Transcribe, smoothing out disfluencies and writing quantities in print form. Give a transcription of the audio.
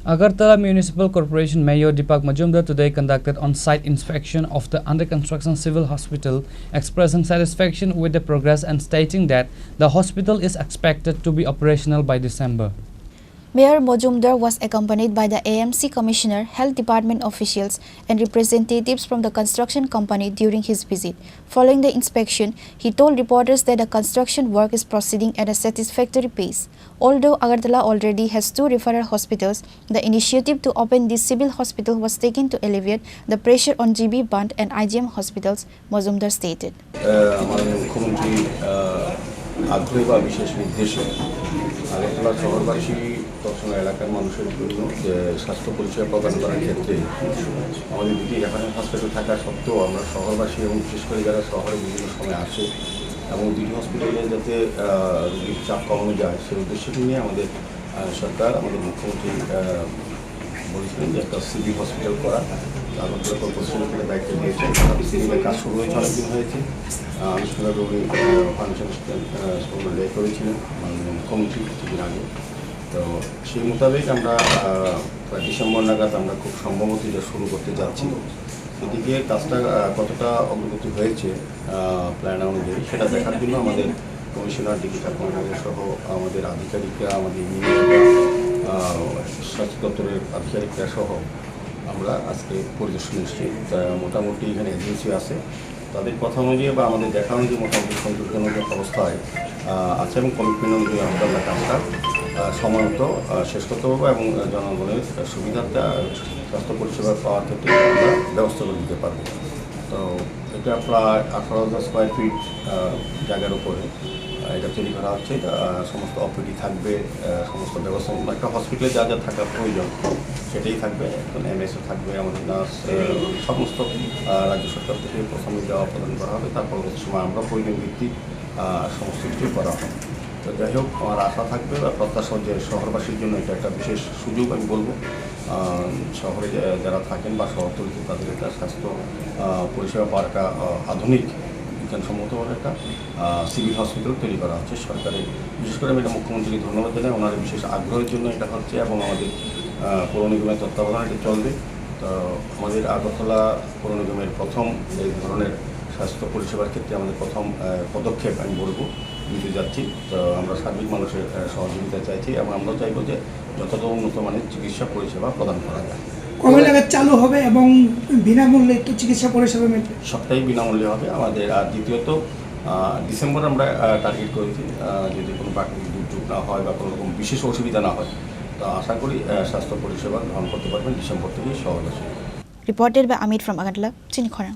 Agartala Municipal Corporation Mayor Deepak Majumdar today conducted on-site inspection of the under-construction civil hospital, expressing satisfaction with the progress and stating that the hospital is expected to be operational by December. Mayor Majumdar was accompanied by the AMC Commissioner, Health Department officials and representatives from the construction company during his visit. Following the inspection, he told reporters that the construction work is proceeding at a satisfactory pace. Although Agartala already has 2 referral hospitals, the initiative to open this civil hospital was taken to alleviate the pressure on GB Band and IGM hospitals, Majumdar stated. Agartala শহরবাসী তৎসঙ্গে এলাকার মানুষের জন্য যে স্বাস্থ্য পরিষেবা প্রদান করার ক্ষেত্রে আমাদের দুটি রেফারেল হসপিটাল থাকা সত্ত্বেও আমরা শহরবাসী এবং বিশেষ করে যারা শহরে বিভিন্ন সময় আসে এবং দুটি হসপিটালে যাতে রোগীর চাপ কমানো যায় সেই উদ্দেশ্যটি নিয়ে আমাদের সরকার আমাদের মুখ্যমন্ত্রী বলেছিলেন যে একটা সিভিল হসপিটাল করা আগরতলা কর্পোরেশনের দায়িত্ব দিয়েছেন। সিভিলের কাজ শুরু হয়েছে অনেকদিন হয়েছে। আনুষ্ঠানিকভাবে উনি ফাংশন লেখ করেছিলেন মাননীয় মুখ্যমন্ত্রী কিছুদিন আগে। তো সেই মোতাবেক আমরা প্রায় ডিসেম্বর নাগাদ আমরা খুব সম্ভবত এটা শুরু করতে যাচ্ছি। এদিকে কাজটা কতটা অগ্রগতি হয়েছে প্ল্যান অনুযায়ী সেটা দেখার জন্য আমাদের কমিশনার ডিপি কর্মচারী সহ আমাদের আধিকারিকরা আমাদের স্বাস্থ্য দপ্তরের আধিকারিকরা সহ আমরা আজকে পরিদর্শনে এসেছি। মোটামুটি এখানে এজেন্সি আছে, তাদের কথা অনুযায়ী বা আমাদের দেখা অনুযায়ী মোটামুটি সন্তোষজনক অবস্থায় আছে এবং কমিটমেন্ট অনুযায়ী আমরা কাজটা সময়মতো শেষ করতে পারবো এবং জনগণের সুবিধাটা স্বাস্থ্য পরিষেবা পাওয়ার ক্ষেত্রে আমরা ব্যবস্থা করে দিতে পারবো। তো এটা প্রায় 18,000 স্কোয়ার ফিট জায়গার উপরে এটা তৈরি করা হচ্ছে। সমস্ত অপিডি থাকবে, সমস্ত ব্যবস্থা একটা হসপিটালে যা যা থাকা প্রয়োজন সেটাই থাকবে। এখন এমএসও থাকবে, আমাদের নার্স, সমস্ত রাজ্য সরকার থেকে প্রথমে দেওয়া প্রদান করা হবে। তার পরবর্তী সময় আমরা প্রয়োজন ভিত্তিক সমস্ত কিছু করা হবে। তো যাই হোক, আমার আশা থাকবে বা প্রত্যাশা যে শহরবাসীর জন্য এটা একটা বিশেষ সুযোগ আমি বলবো। শহরে যারা থাকেন বা শহরতলিতে তাদের একটা স্বাস্থ্য পরিষেবা পাওয়ার একটা আধুনিক বিজ্ঞানসম্মতভাবে একটা সিভিল হসপিটাল তৈরি করা হচ্ছে সরকারের। বিশেষ করে আমি এটা মুখ্যমন্ত্রীকে ধন্যবাদ জানাই, ওনার বিশেষ আগ্রহের জন্য এটা হচ্ছে এবং আমাদের পৌর নিগমের তত্ত্বাবধানে এটা চলবে। তো আমাদের আগরতলা পৌর নিগমের প্রথম এই ধরনের স্বাস্থ্য পরিষেবার ক্ষেত্রে আমাদের প্রথম পদক্ষেপ আমি বলবো নিতে যাচ্ছি। তো আমরা সার্বিক মানুষের সহযোগিতা চাইছি এবং আমরা চাইবো যে যতটা উন্নত মানের চিকিৎসা পরিষেবা প্রদান করা যায়। কবে নাগাদ চালু হবে এবং বিনামূল্যে একটু চিকিৎসা পরিষেবা সবটাই বিনামূল্যে হবে আমাদের। আর দ্বিতীয়ত ডিসেম্বর আমরা টার্গেট করেছি, যদি কোনো প্রাকৃতিক দুর্যোগ না হয় বা কোনো রকম বিশেষ অসুবিধা না হয় তো আশা করি স্বাস্থ্য পরিষেবা গ্রহণ করতে পারবেন ডিসেম্বর থেকেই শহরবাসী। Reported by Amit from Agartala, Chinikhara.